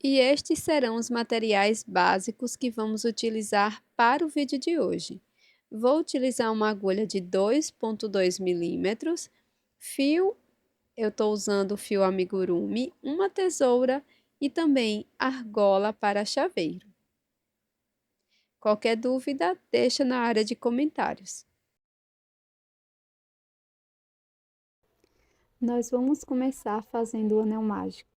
E estes serão os materiais básicos que vamos utilizar para o vídeo de hoje. Vou utilizar uma agulha de 2,2 milímetros, fio, eu estou usando o fio amigurumi, uma tesoura e também argola para chaveiro. Qualquer dúvida, deixa na área de comentários. Nós vamos começar fazendo o anel mágico.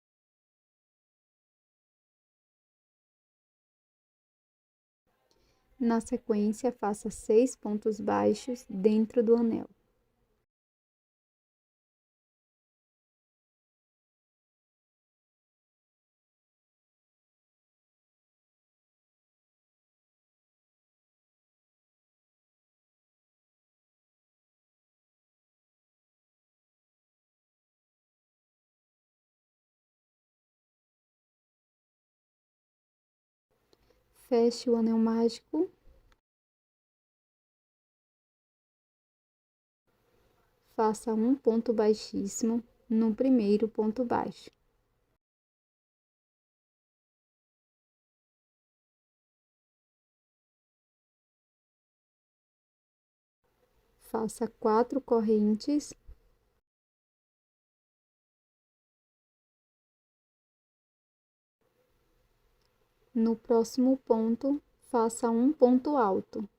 Na sequência, faça 6 pontos baixos dentro do anel. Feche o anel mágico. Faça um ponto baixíssimo no primeiro ponto baixo. Faça 4 correntes. No próximo ponto, faça um ponto alto.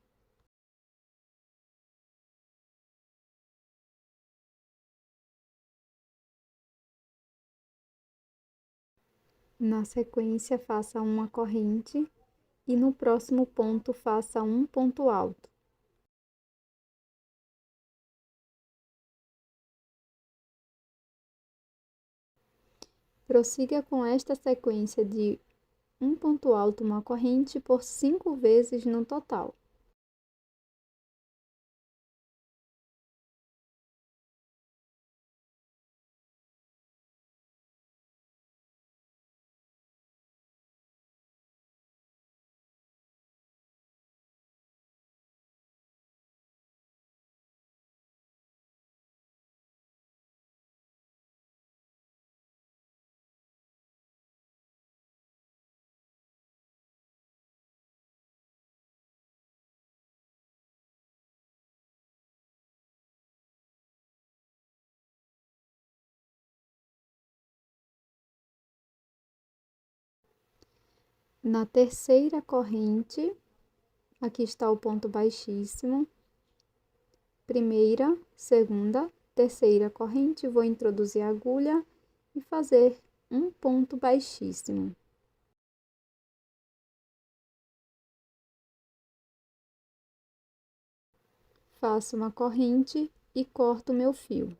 Na sequência, faça uma corrente e no próximo ponto, faça um ponto alto. Prossiga com esta sequência de um ponto alto, uma corrente, por 5 vezes no total. Na terceira corrente, aqui está o ponto baixíssimo. Primeira, segunda, terceira corrente, vou introduzir a agulha e fazer um ponto baixíssimo. Faço uma corrente e corto meu fio.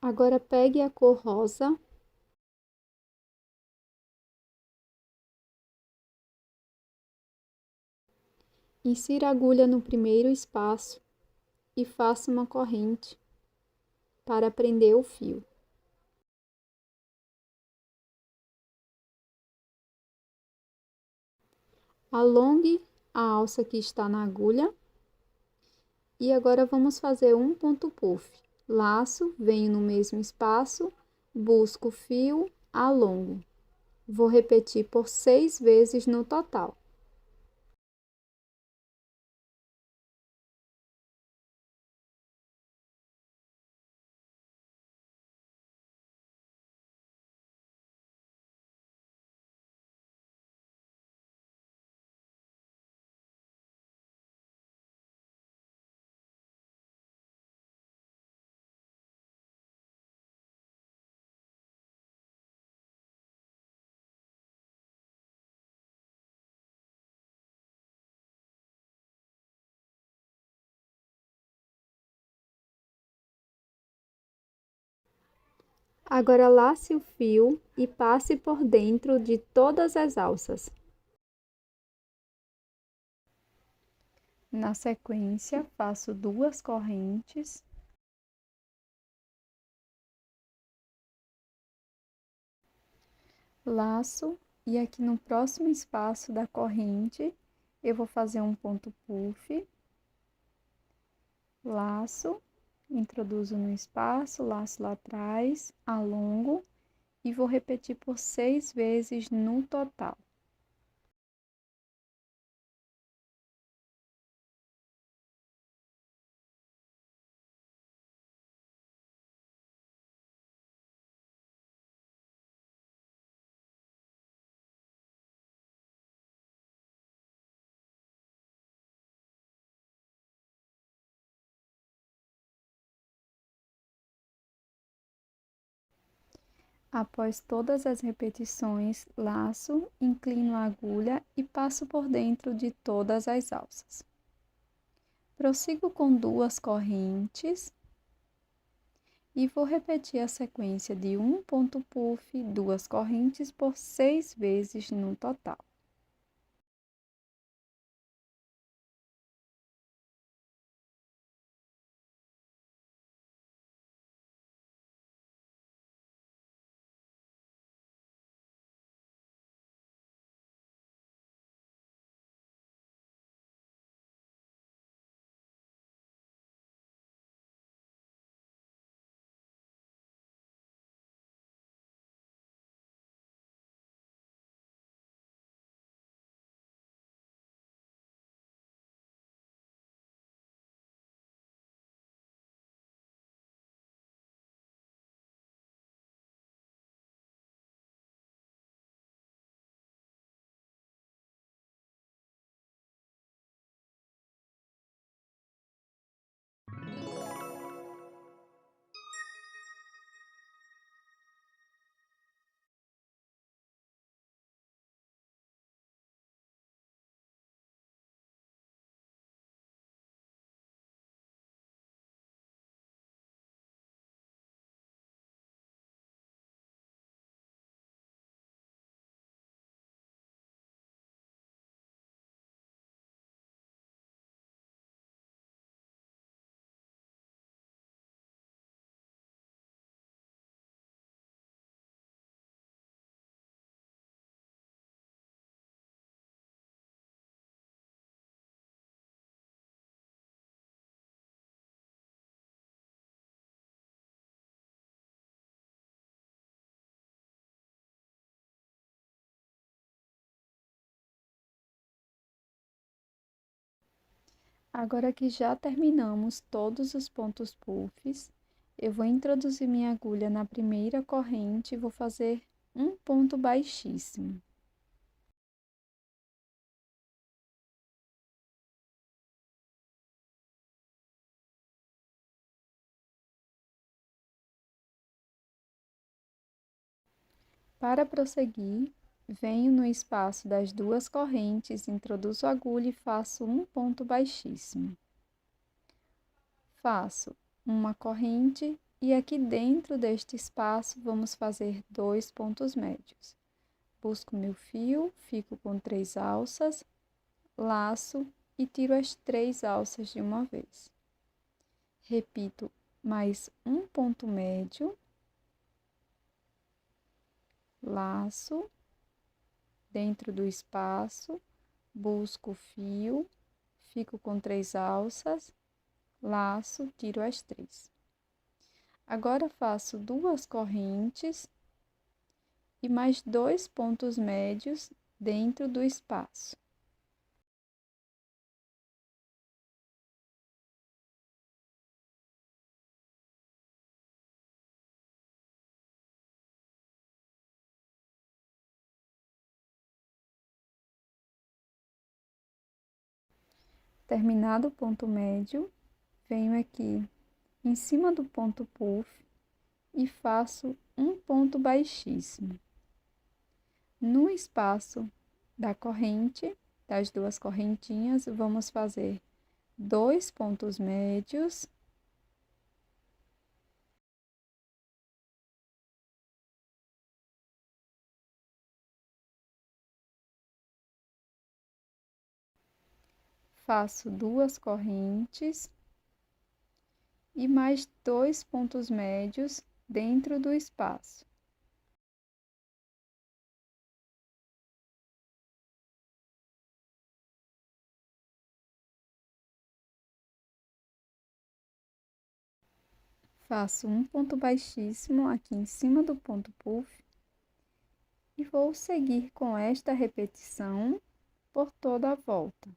Agora, pegue a cor rosa. Insira a agulha no primeiro espaço e faça uma corrente para prender o fio. Alongue a alça que está na agulha. E agora vamos fazer um ponto puff. Laço, venho no mesmo espaço, busco o fio, alongo. Vou repetir por 6 vezes no total. Agora lace o fio e passe por dentro de todas as alças. Na sequência, faço 2 correntes. Laço e aqui no próximo espaço da corrente, eu vou fazer um ponto puff. Laço, introduzo no espaço, laço lá atrás, alongo e vou repetir por 6 vezes no total. Após todas as repetições, laço, inclino a agulha e passo por dentro de todas as alças. Prossigo com 2 correntes e vou repetir a sequência de um ponto puff, 2 correntes por 6 vezes no total. Agora que já terminamos todos os pontos puffs, eu vou introduzir minha agulha na primeira corrente e vou fazer um ponto baixíssimo. Para prosseguir, venho no espaço das 2 correntes, introduzo a agulha e faço um ponto baixíssimo. Faço uma corrente e aqui dentro deste espaço vamos fazer 2 pontos médios. Busco meu fio, fico com 3 alças, laço e tiro as 3 alças de uma vez. Repito mais um ponto médio, laço, dentro do espaço, busco o fio, fico com 3 alças, laço, tiro as 3. Agora faço 2 correntes e mais 2 pontos médios dentro do espaço. Terminado o ponto médio, venho aqui em cima do ponto puff e faço um ponto baixíssimo. No espaço da corrente, das 2 correntinhas, vamos fazer 2 pontos médios faço 2 correntes e mais 2 pontos médios dentro do espaço. Faço um ponto baixíssimo aqui em cima do ponto puff e vou seguir com esta repetição por toda a volta.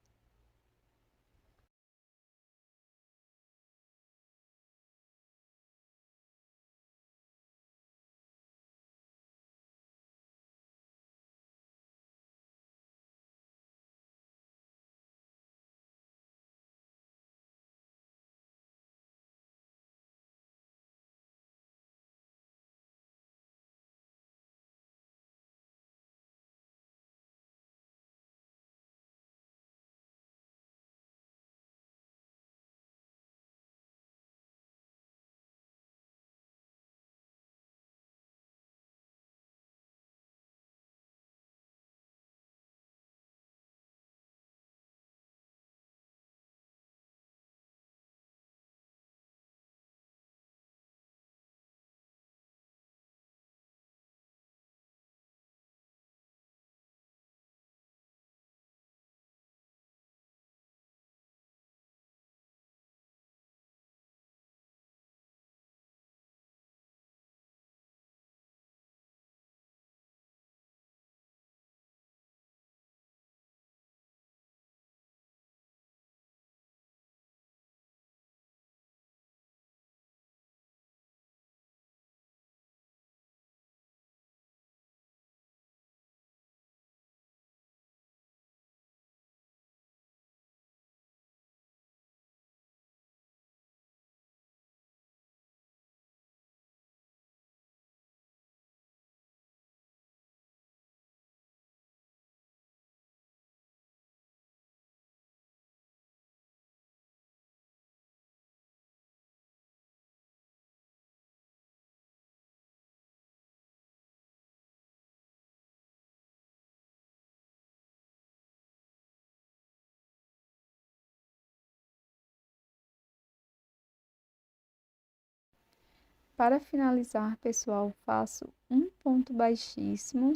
Para finalizar, pessoal, faço um ponto baixíssimo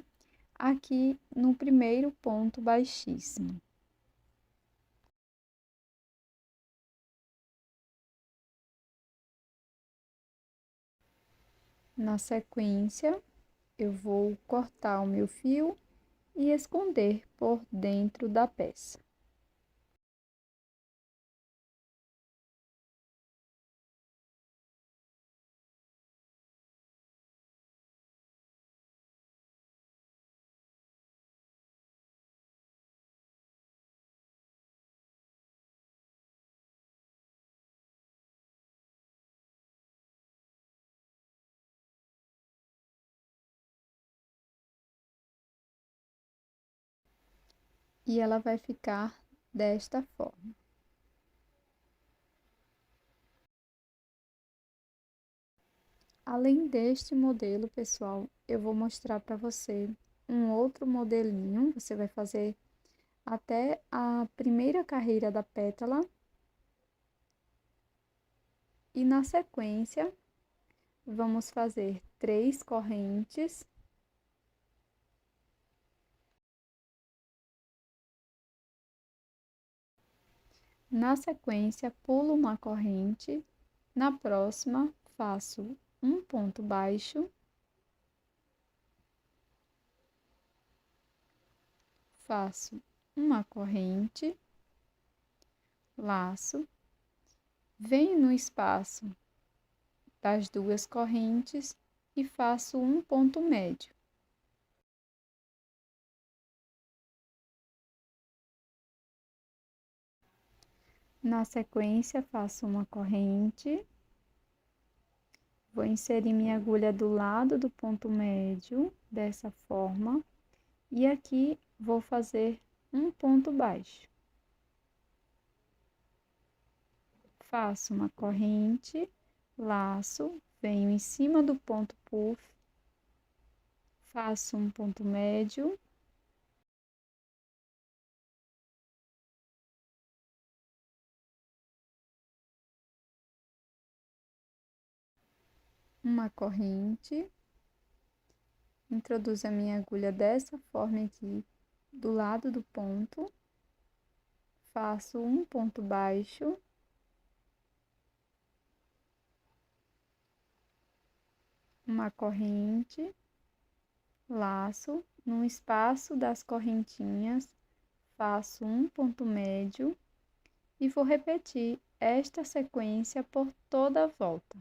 aqui no primeiro ponto baixíssimo. Na sequência, eu vou cortar o meu fio e esconder por dentro da peça. E ela vai ficar desta forma. Além deste modelo, pessoal, eu vou mostrar para você um outro modelinho. Você vai fazer até a primeira carreira da pétala. E na sequência, vamos fazer 3 correntes. Na sequência, pulo uma corrente. Na próxima, faço um ponto baixo. Faço uma corrente, laço, venho no espaço das 2 correntes e faço um ponto médio. Na sequência, faço uma corrente, vou inserir minha agulha do lado do ponto médio, dessa forma, e aqui vou fazer um ponto baixo. Faço uma corrente, laço, venho em cima do ponto puff, faço um ponto médio, uma corrente, introduzo a minha agulha dessa forma aqui, do lado do ponto, faço um ponto baixo, uma corrente, laço, no espaço das correntinhas, faço um ponto médio e vou repetir esta sequência por toda a volta.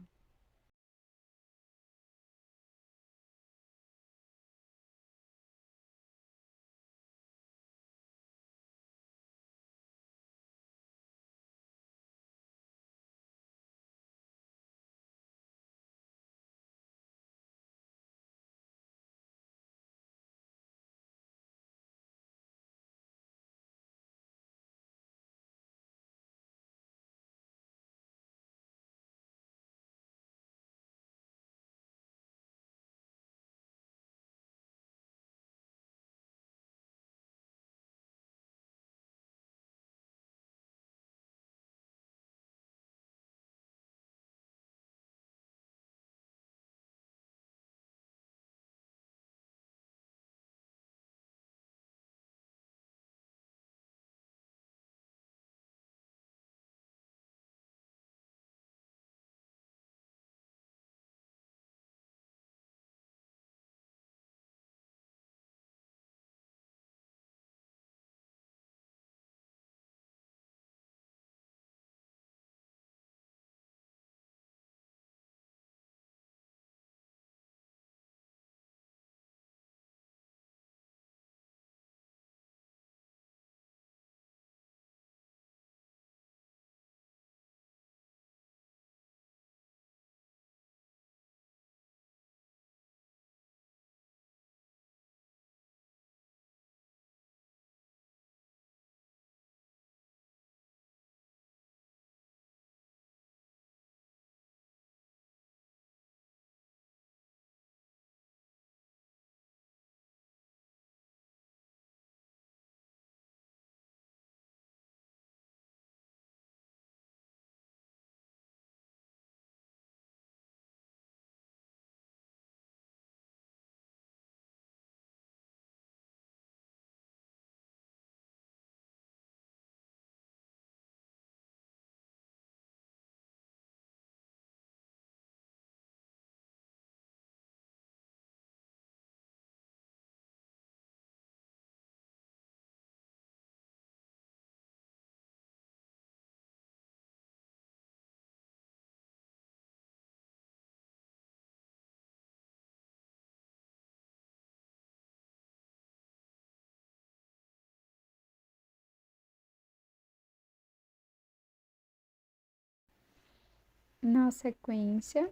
Na sequência,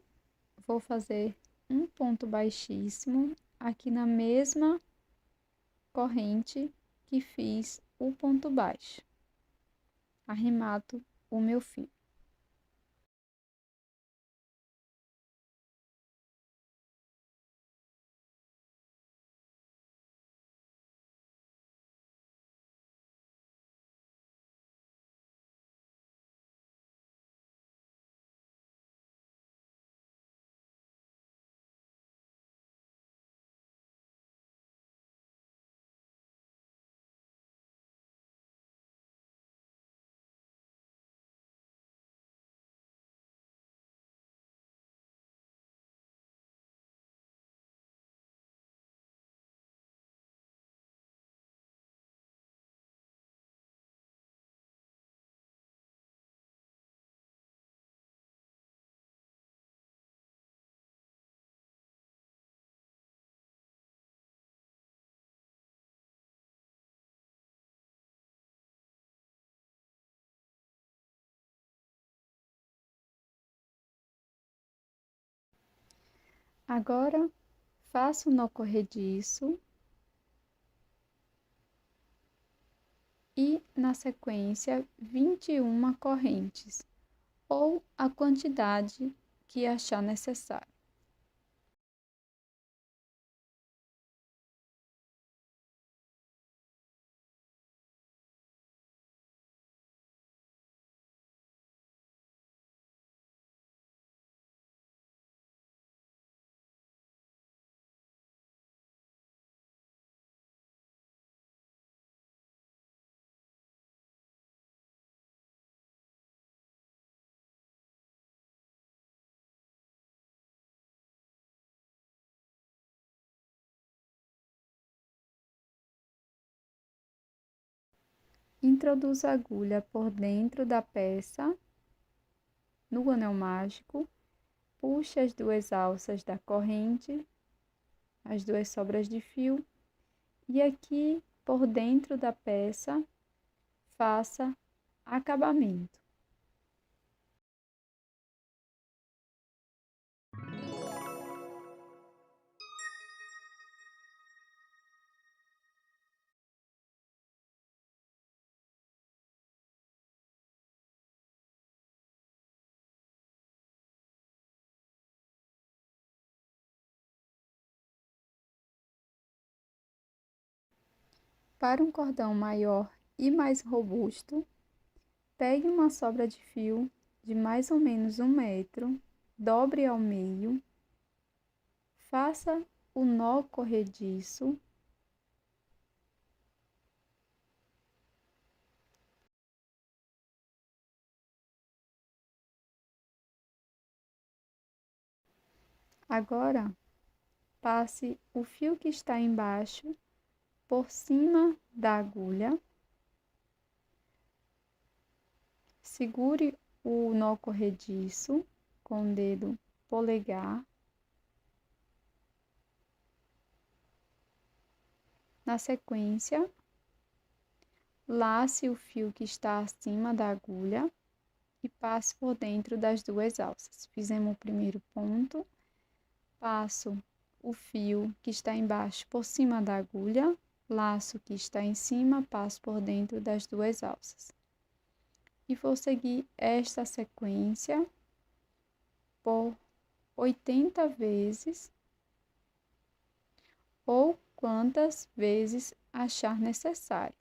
vou fazer um ponto baixíssimo aqui na mesma corrente que fiz o ponto baixo. Arremato o meu fio. Agora, faço nó corrediço e, na sequência, 21 correntes, ou a quantidade que achar necessário. Introduza a agulha por dentro da peça, no anel mágico, puxe as duas alças da corrente, as duas sobras de fio, e aqui por dentro da peça, faça acabamento. Para um cordão maior e mais robusto, pegue uma sobra de fio de mais ou menos 1 metro, dobre ao meio, faça o nó corrediço. Agora, passe o fio que está embaixo por cima da agulha, segure o nó corrediço com o dedo polegar. Na sequência, lace o fio que está acima da agulha e passe por dentro das duas alças. Fizemos o primeiro ponto, passo o fio que está embaixo por cima da agulha, laço o que está em cima, passo por dentro das duas alças. E vou seguir esta sequência por 80 vezes ou quantas vezes achar necessário.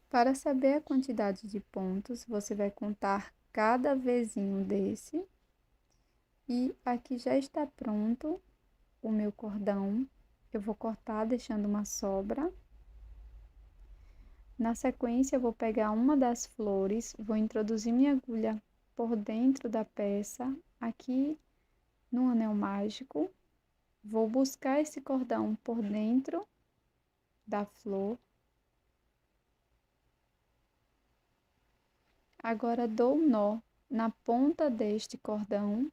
Para saber a quantidade de pontos, você vai contar cada vezinho desse. E aqui já está pronto o meu cordão. Eu vou cortar deixando uma sobra. Na sequência, eu vou pegar uma das flores, vou introduzir minha agulha por dentro da peça, aqui no anel mágico. Vou buscar esse cordão por dentro da flor. Agora, dou um nó na ponta deste cordão.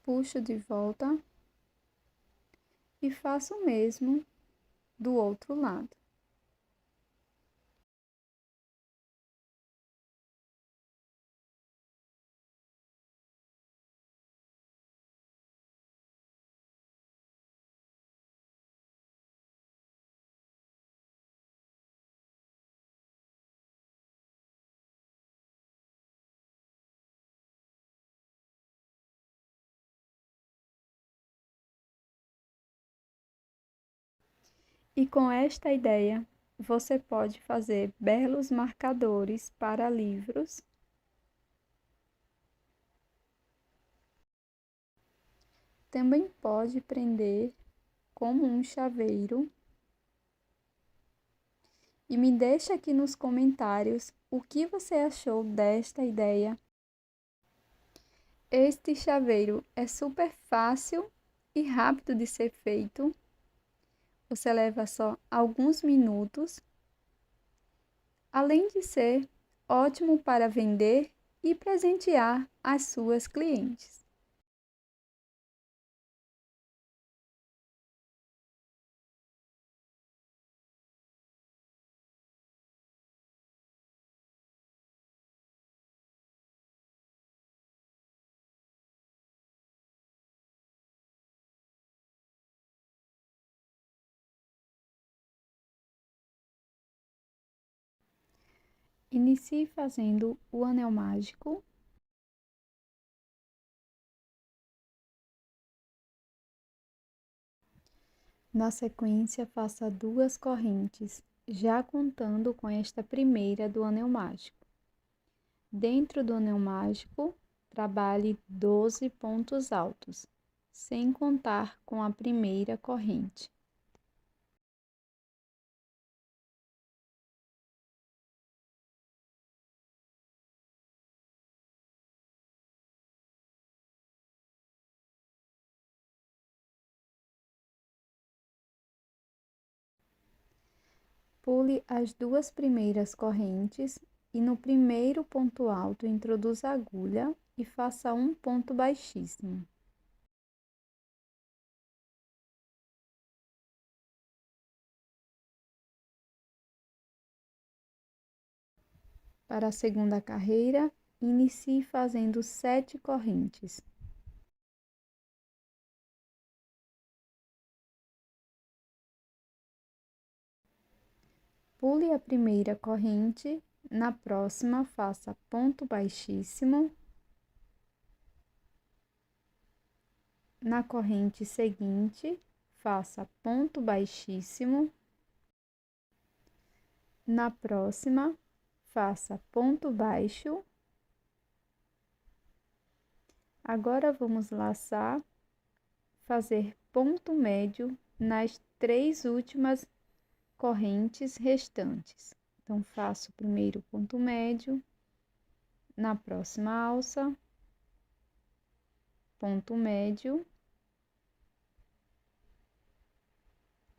Puxo de volta e faço o mesmo do outro lado. E com esta ideia, você pode fazer belos marcadores para livros. Também pode prender como um chaveiro. E me deixa aqui nos comentários o que você achou desta ideia. Este chaveiro é super fácil e rápido de ser feito. Você leva só alguns minutos. Além de ser ótimo para vender e presentear as suas clientes. Inicie fazendo o anel mágico. Na sequência, faça 2 correntes, já contando com esta primeira do anel mágico. Dentro do anel mágico, trabalhe 12 pontos altos, sem contar com a primeira corrente. Pule as 2 primeiras correntes e no primeiro ponto alto introduza a agulha e faça um ponto baixíssimo. Para a segunda carreira, inicie fazendo 7 correntes. Pule a primeira corrente, na próxima faça ponto baixíssimo. Na corrente seguinte, faça ponto baixíssimo. Na próxima, faça ponto baixo. Agora, vamos laçar, fazer ponto médio nas 3 últimas correntes restantes. Então, faço o primeiro ponto médio, na próxima alça, ponto médio,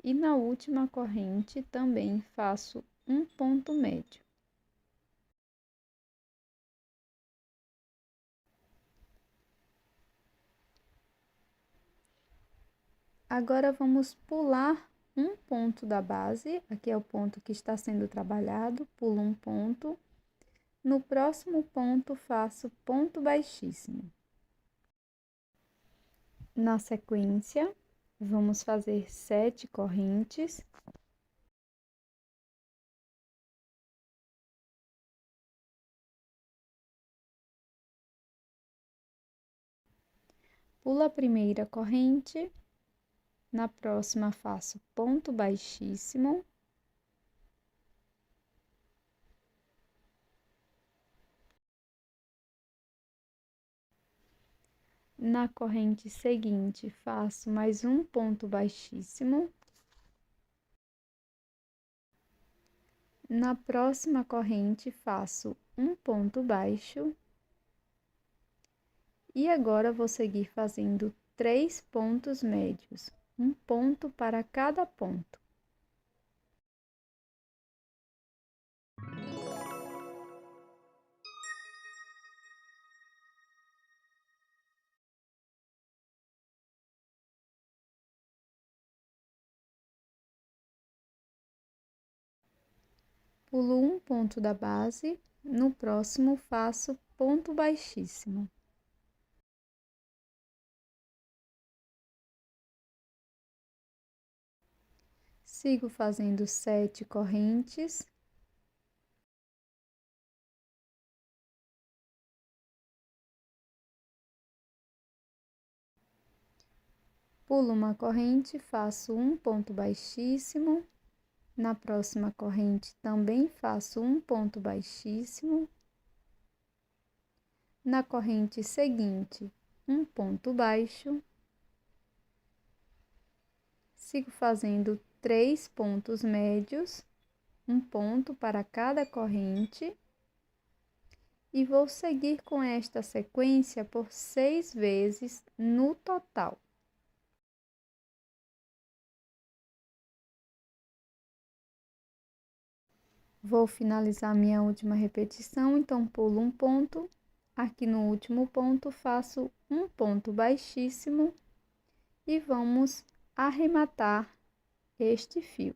e na última corrente também faço um ponto médio. Agora, vamos pular um ponto da base, aqui é o ponto que está sendo trabalhado, pulo um ponto. No próximo ponto, faço ponto baixíssimo. Na sequência, vamos fazer 7 correntes. Pulo a primeira corrente, na próxima faço ponto baixíssimo. Na corrente seguinte, faço mais um ponto baixíssimo. Na próxima corrente, faço um ponto baixo. E agora, vou seguir fazendo 3 pontos médios, um ponto para cada ponto. Pulo um ponto da base, no próximo faço ponto baixíssimo. Sigo fazendo 7 correntes. Pulo uma corrente, faço um ponto baixíssimo. Na próxima corrente, também faço um ponto baixíssimo. Na corrente seguinte, um ponto baixo. Sigo fazendo 3 pontos médios, um ponto para cada corrente. E vou seguir com esta sequência por 6 vezes no total. Vou finalizar minha última repetição, então pulo um ponto. Aqui no último ponto, faço um ponto baixíssimo e vamos arrematar este fio.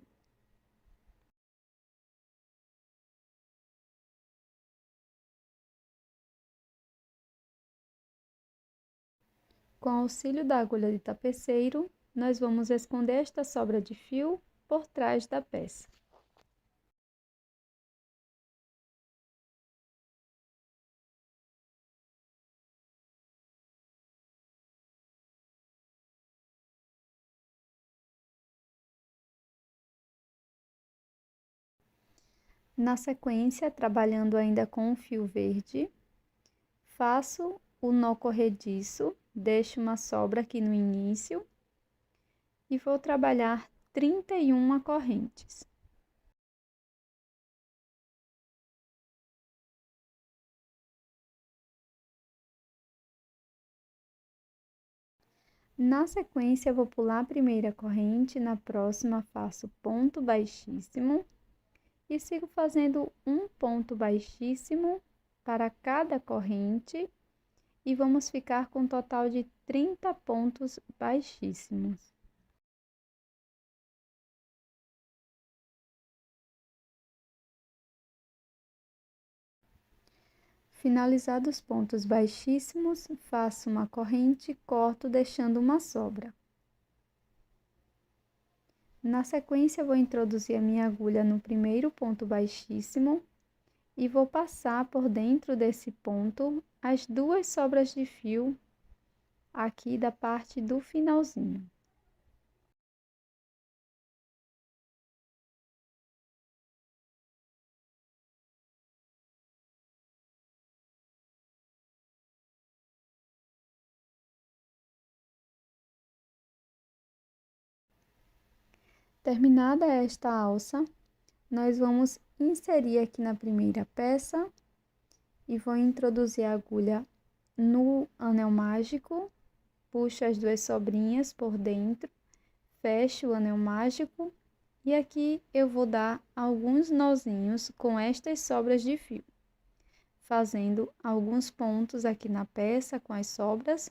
Com auxílio da agulha de tapeceiro, nós vamos esconder esta sobra de fio por trás da peça. Na sequência, trabalhando ainda com o fio verde, faço o nó corrediço, deixo uma sobra aqui no início e vou trabalhar 31 correntes. Na sequência, eu vou pular a primeira corrente, na próxima faço ponto baixíssimo e sigo fazendo um ponto baixíssimo para cada corrente e vamos ficar com um total de 30 pontos baixíssimos. Finalizados os pontos baixíssimos, faço uma corrente e corto deixando uma sobra. Na sequência, vou introduzir a minha agulha no primeiro ponto baixíssimo e vou passar por dentro desse ponto as duas sobras de fio aqui da parte do finalzinho. Terminada esta alça, nós vamos inserir aqui na primeira peça e vou introduzir a agulha no anel mágico, puxo as duas sobrinhas por dentro, fecho o anel mágico e aqui eu vou dar alguns nozinhos com estas sobras de fio, fazendo alguns pontos aqui na peça com as sobras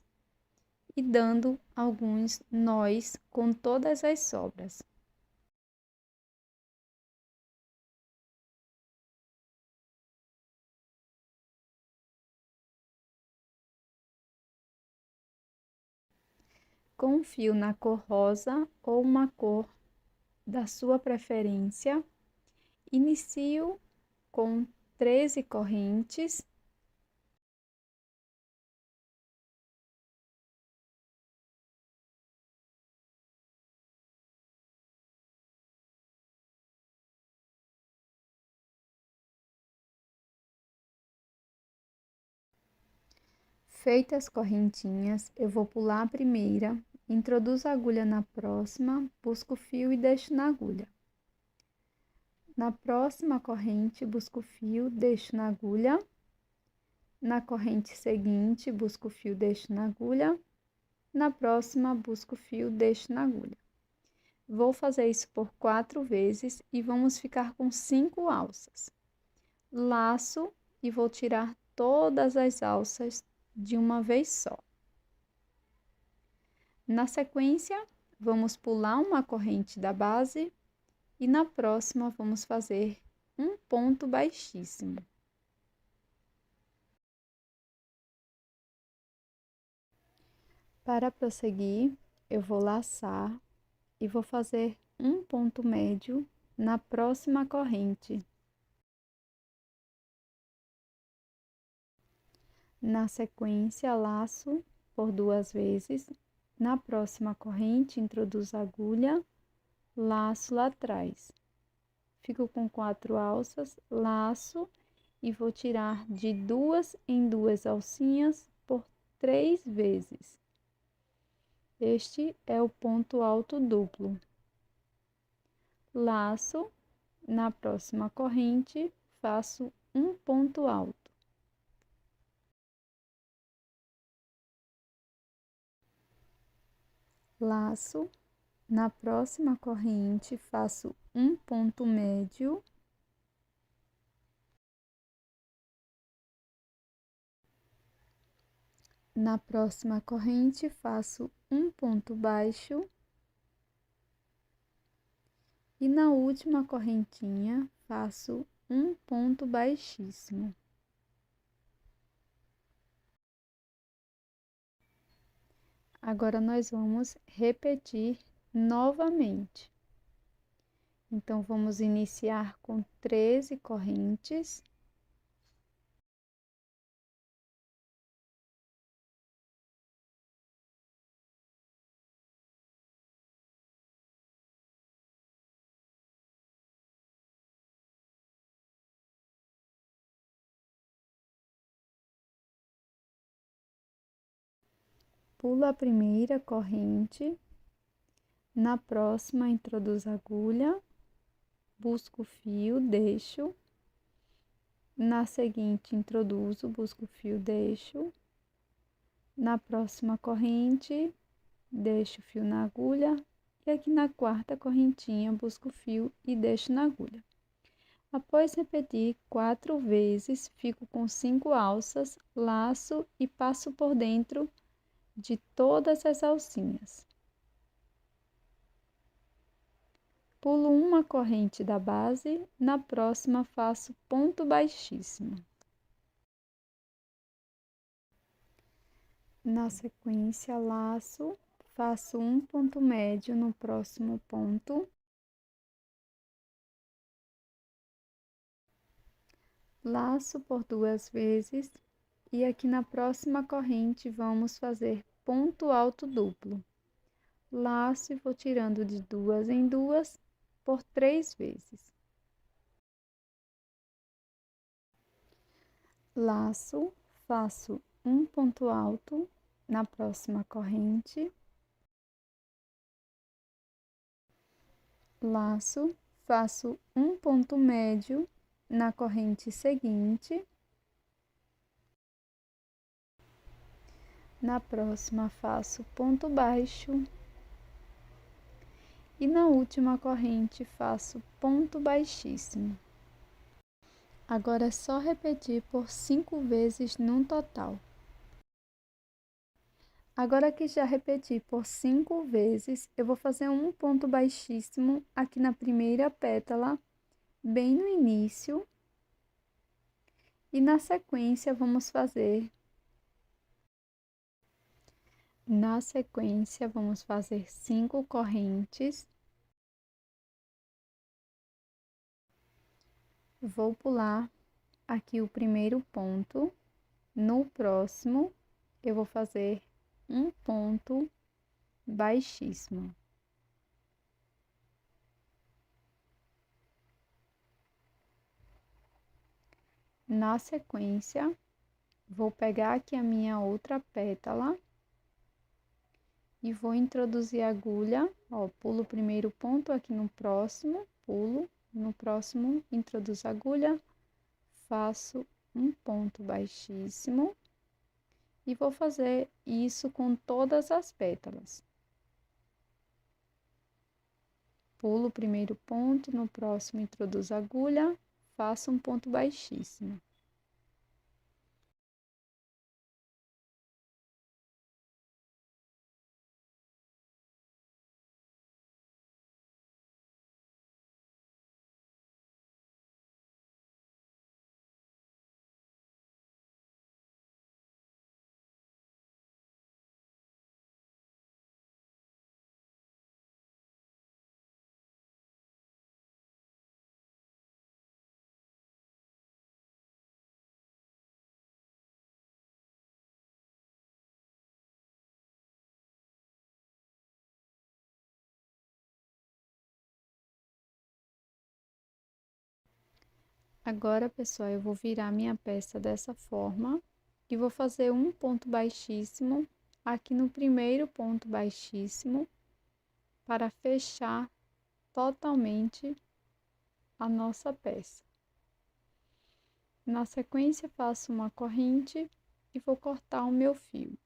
e dando alguns nós com todas as sobras. Com um fio na cor rosa ou uma cor da sua preferência, inicio com 13 correntes. Feitas as correntinhas, eu vou pular a primeira, introduzo a agulha na próxima, busco o fio e deixo na agulha. Na próxima corrente, busco o fio, deixo na agulha. Na corrente seguinte, busco o fio, deixo na agulha. Na próxima, busco o fio, deixo na agulha. Vou fazer isso por 4 vezes e vamos ficar com 5 alças. Laço e vou tirar todas as alças de uma vez só. Na sequência, vamos pular uma corrente da base e na próxima vamos fazer um ponto baixíssimo. Para prosseguir, eu vou laçar e vou fazer um ponto médio na próxima corrente. Na sequência, laço por 2 vezes. Na próxima corrente, introduzo a agulha, laço lá atrás. Fico com 4 alças, laço e vou tirar de 2 em 2 alcinhas por 3 vezes. Este é o ponto alto duplo. Laço, na próxima corrente, faço um ponto alto. Laço, na próxima corrente, faço um ponto médio. Na próxima corrente, faço um ponto baixo. E na última correntinha, faço um ponto baixíssimo. Agora, nós vamos repetir novamente. Então, vamos iniciar com 13 correntes. Pulo a primeira corrente, na próxima introduzo a agulha, busco o fio, deixo, na seguinte introduzo, busco o fio, deixo, na próxima corrente, deixo o fio na agulha, e aqui na quarta correntinha, busco o fio e deixo na agulha. Após repetir 4 vezes, fico com 5 alças, laço e passo por dentro de todas as alcinhas. Pulo uma corrente da base, na próxima faço ponto baixíssimo. Na sequência, laço, faço um ponto médio no próximo ponto. Laço por 2 vezes e aqui na próxima corrente vamos fazer ponto alto duplo. Laço e vou tirando de 2 em 2 por 3 vezes. Laço, faço um ponto alto na próxima corrente. Laço, faço um ponto médio na corrente seguinte. Na próxima faço ponto baixo e na última corrente faço ponto baixíssimo. Agora é só repetir por 5 vezes no total. Agora que já repeti por 5 vezes, eu vou fazer um ponto baixíssimo aqui na primeira pétala, bem no início. E na sequência vamos fazer 5 correntes. Vou pular aqui o primeiro ponto. No próximo, eu vou fazer um ponto baixíssimo. Na sequência, vou pegar aqui a minha outra pétala e vou introduzir a agulha, ó, pulo o primeiro ponto aqui no próximo, pulo, no próximo, introduzo a agulha, faço um ponto baixíssimo e vou fazer isso com todas as pétalas. Pulo o primeiro ponto, no próximo introduzo a agulha, faço um ponto baixíssimo. Agora, pessoal, eu vou virar minha peça dessa forma e vou fazer um ponto baixíssimo aqui no primeiro ponto baixíssimo para fechar totalmente a nossa peça. Na sequência, faço uma corrente e vou cortar o meu fio.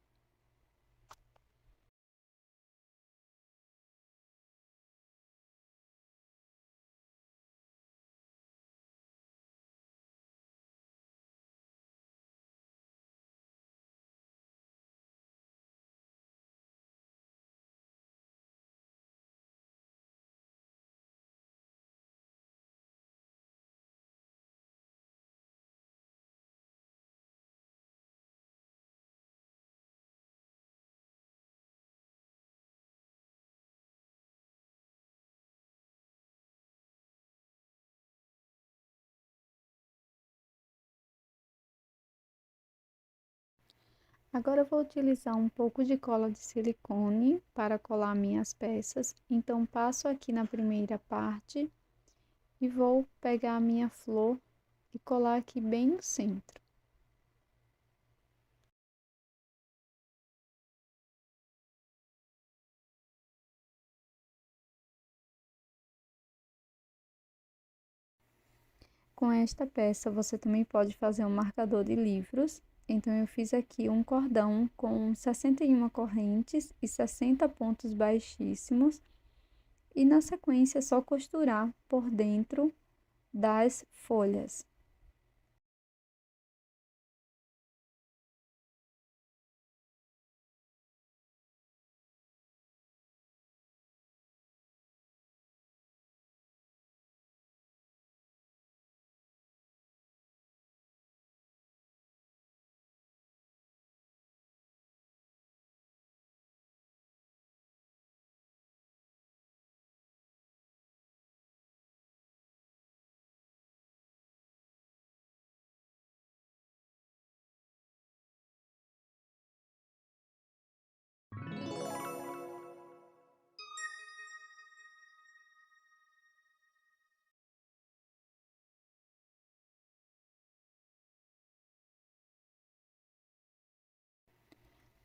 Agora eu vou utilizar um pouco de cola de silicone para colar minhas peças. Então, passo aqui na primeira parte e vou pegar a minha flor e colar aqui bem no centro. Com esta peça, você também pode fazer um marcador de livros. Então, eu fiz aqui um cordão com 61 correntes e 60 pontos baixíssimos. E na sequência, é só costurar por dentro das folhas.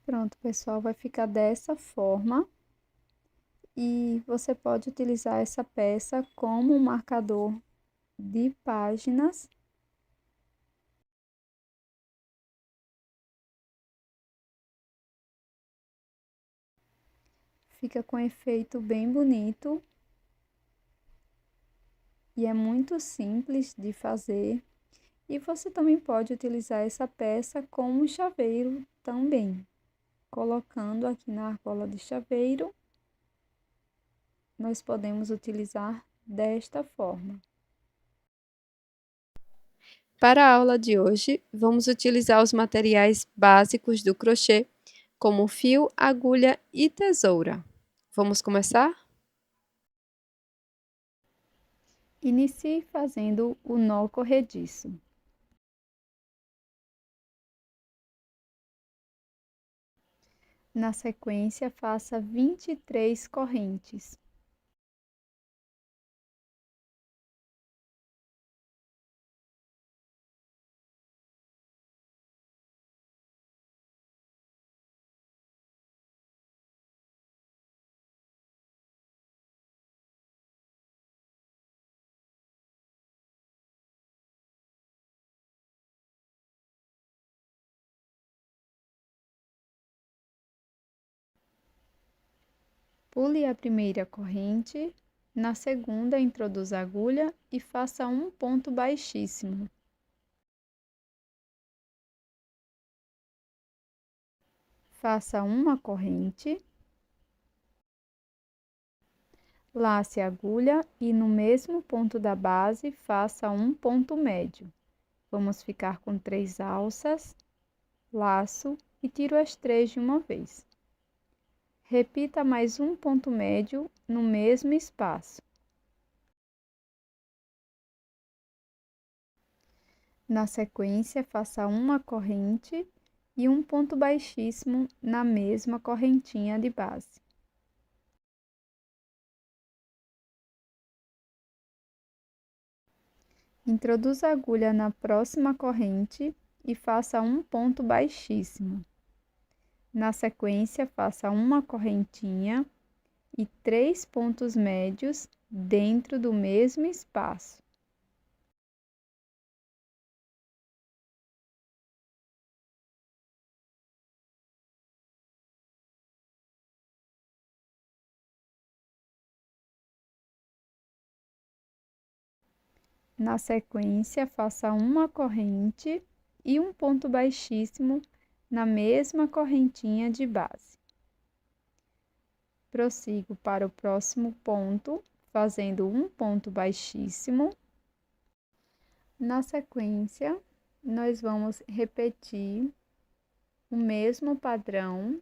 Pronto, pessoal, vai ficar dessa forma. E você pode utilizar essa peça como um marcador de páginas. Fica com efeito bem bonito. E é muito simples de fazer. E você também pode utilizar essa peça como chaveiro também. Colocando aqui na argola de chaveiro, nós podemos utilizar desta forma. Para a aula de hoje, vamos utilizar os materiais básicos do crochê, como fio, agulha e tesoura. Vamos começar? Inicie fazendo o nó corrediço. Na sequência, faça 23 correntes. Pule a primeira corrente, na segunda introduza a agulha e faça um ponto baixíssimo. Faça uma corrente, lace a agulha e no mesmo ponto da base faça um ponto médio. Vamos ficar com 3 alças, laço e tiro as 3 de uma vez. Repita mais um ponto médio no mesmo espaço. Na sequência, faça uma corrente e um ponto baixíssimo na mesma correntinha de base. Introduza a agulha na próxima corrente e faça um ponto baixíssimo. Na sequência, faça uma correntinha e 3 pontos médios dentro do mesmo espaço. Na sequência, faça uma corrente e um ponto baixíssimo na mesma correntinha de base. Prossigo para o próximo ponto, fazendo um ponto baixíssimo. Na sequência, nós vamos repetir o mesmo padrão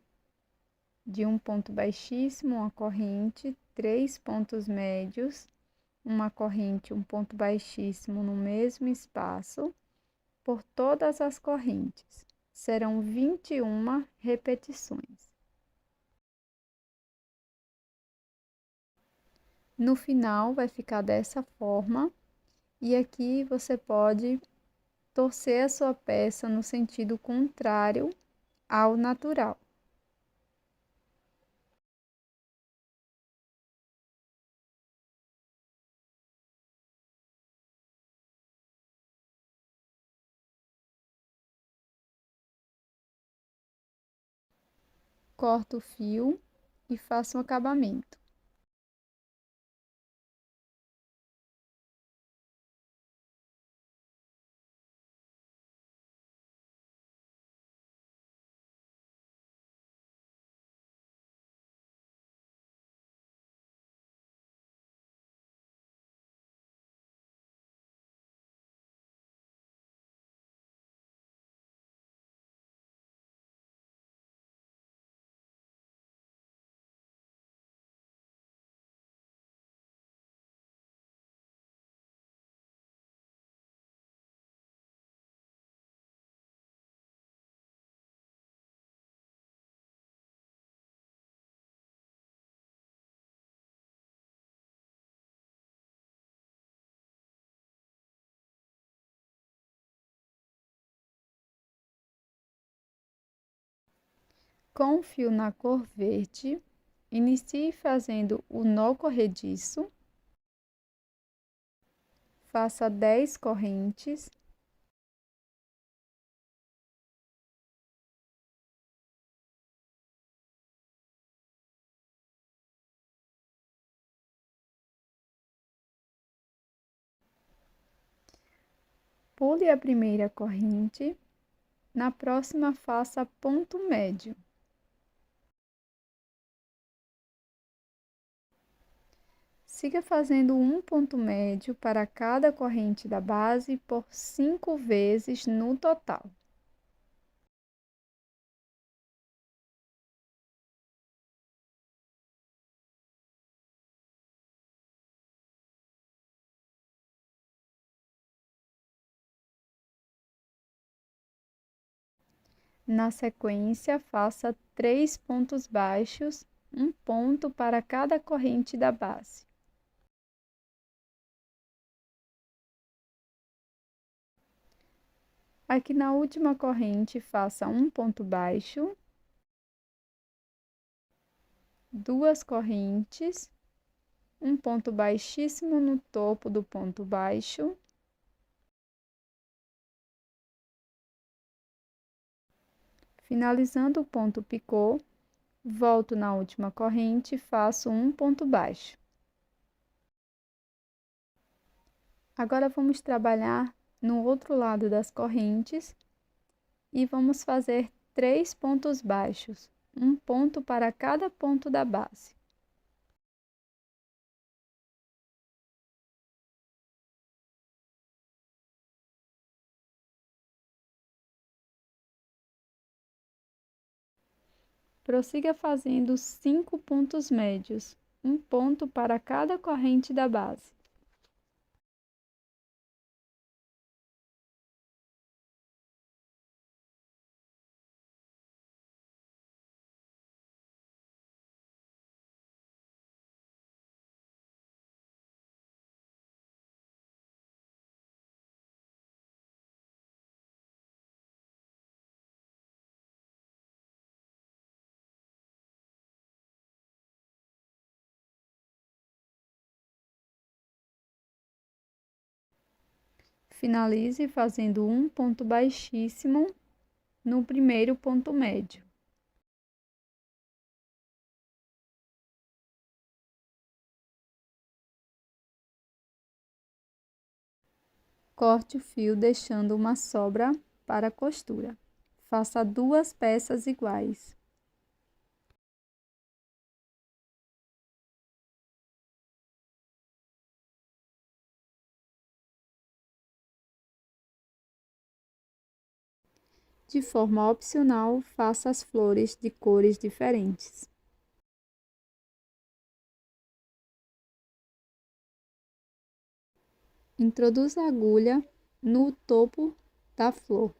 de um ponto baixíssimo, uma corrente, 3 pontos médios, uma corrente, um ponto baixíssimo no mesmo espaço, por todas as correntes. Serão 21 repetições. No final, vai ficar dessa forma, e aqui você pode torcer a sua peça no sentido contrário ao natural. corto o fio e faço um acabamento. Com o fio na cor verde, inicie fazendo o nó corrediço. Faça 10 correntes. Pule a primeira corrente. Na próxima, faça ponto médio. Siga fazendo um ponto médio para cada corrente da base por 5 vezes no total. Na sequência, faça 3 pontos baixos, um ponto para cada corrente da base. Aqui na última corrente, faça um ponto baixo, 2 correntes, um ponto baixíssimo no topo do ponto baixo, finalizando o ponto picô, volto na última corrente e faço um ponto baixo. Agora vamos trabalhar no outro lado das correntes e vamos fazer 3 pontos baixos, um ponto para cada ponto da base. Prossiga fazendo 5 pontos médios, um ponto para cada corrente da base. Finalize fazendo um ponto baixíssimo no primeiro ponto médio. Corte o fio deixando uma sobra para a costura. Faça 2 peças iguais. De forma opcional, faça as flores de cores diferentes. Introduza a agulha no topo da flor.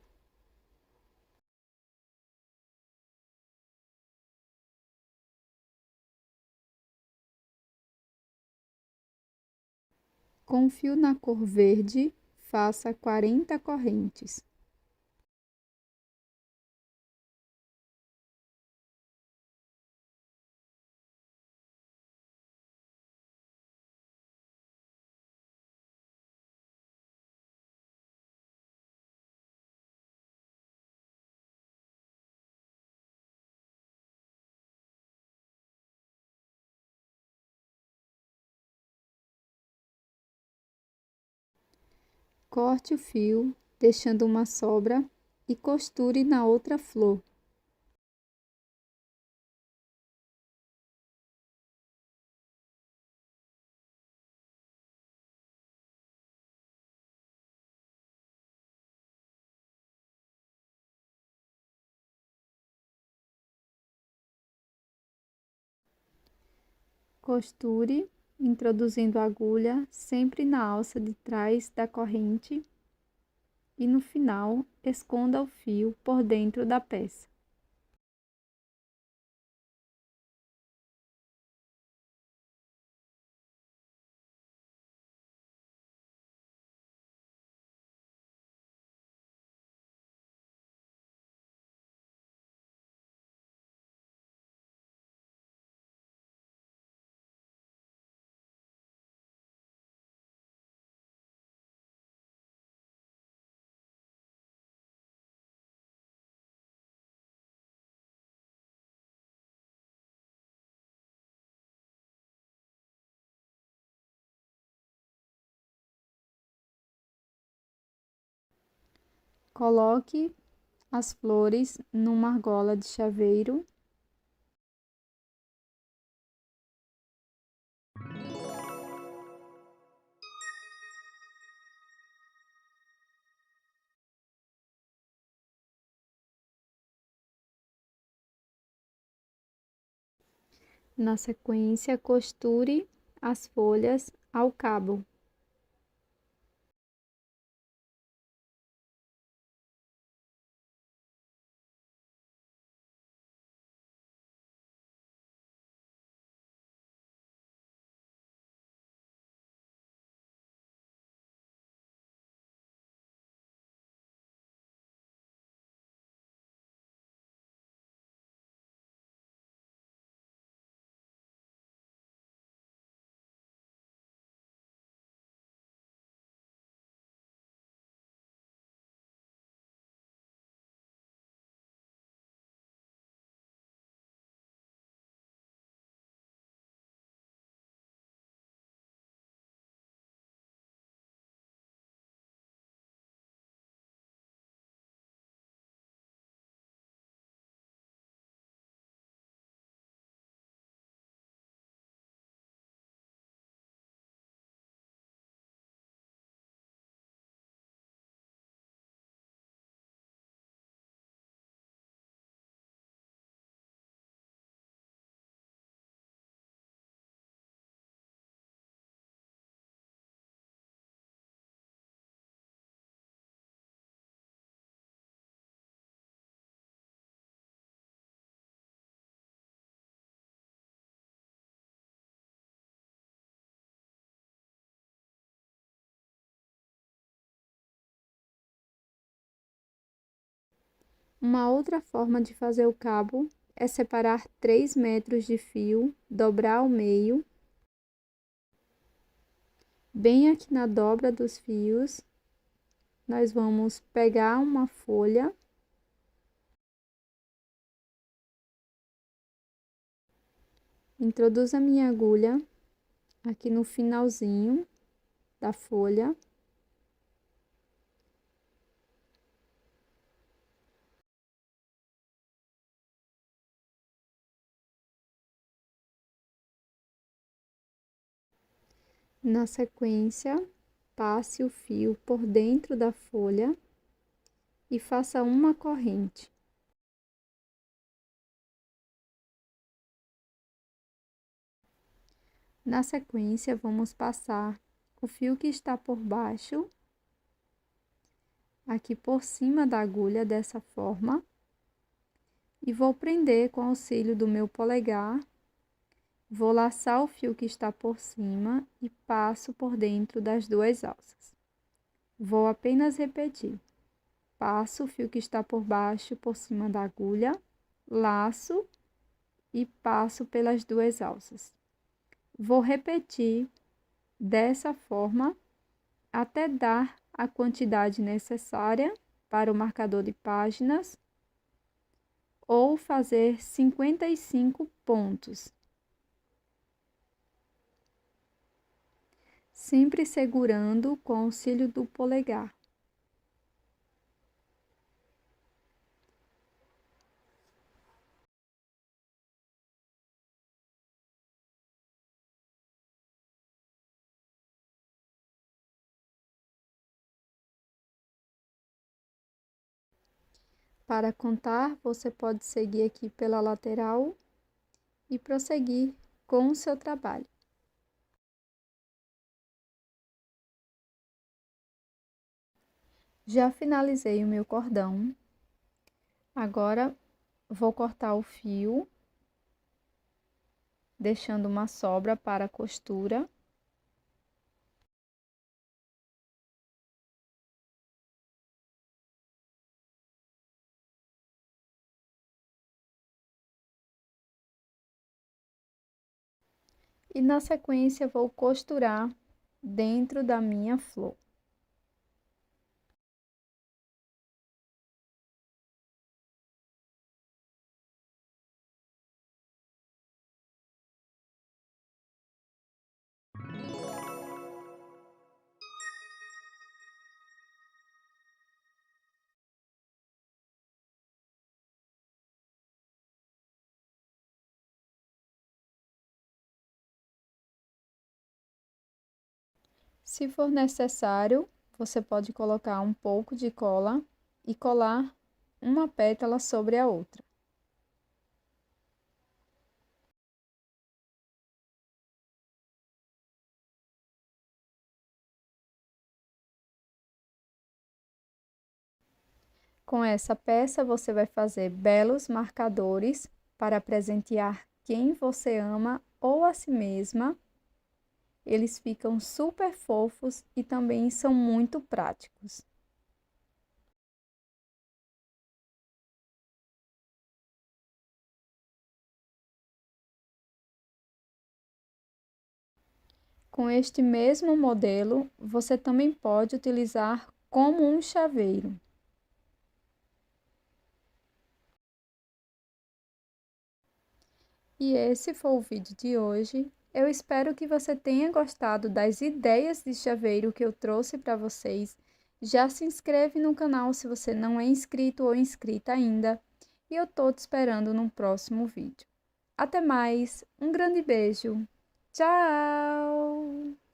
Com o fio na cor verde, faça 40 correntes. Corte o fio, deixando uma sobra e costure na outra flor. Costure, introduzindo a agulha sempre na alça de trás da corrente e no final esconda o fio por dentro da peça. Coloque as flores numa argola de chaveiro. Na sequência, costure as folhas ao cabo. Uma outra forma de fazer o cabo é separar 3 metros de fio, dobrar ao meio, bem aqui na dobra dos fios, nós vamos pegar uma folha, introduzo a minha agulha aqui no finalzinho da folha. Na sequência, passe o fio por dentro da folha e faça uma corrente. Na sequência, vamos passar o fio que está por baixo, aqui por cima da agulha, dessa forma, e vou prender com auxílio do meu polegar. Vou laçar o fio que está por cima e passo por dentro das 2 alças. Vou apenas repetir. Passo o fio que está por baixo por cima da agulha, laço e passo pelas 2 alças. Vou repetir dessa forma até dar a quantidade necessária para o marcador de páginas ou fazer 55 pontos. sempre segurando com o auxílio do polegar. Para contar, você pode seguir aqui pela lateral e prosseguir com o seu trabalho. Já finalizei o meu cordão. Agora, vou cortar o fio, deixando uma sobra para a costura. E na sequência, vou costurar dentro da minha flor. Se for necessário, você pode colocar um pouco de cola e colar uma pétala sobre a outra. Com essa peça, você vai fazer belos marcadores para presentear quem você ama ou a si mesma. Eles ficam super fofos e também são muito práticos. Com este mesmo modelo, você também pode utilizar como um chaveiro. E esse foi o vídeo de hoje. Eu espero que você tenha gostado das ideias de chaveiro que eu trouxe para vocês. Já se inscreve no canal se você não é inscrito ou inscrita ainda. E eu tô te esperando no próximo vídeo. Até mais, um grande beijo. Tchau!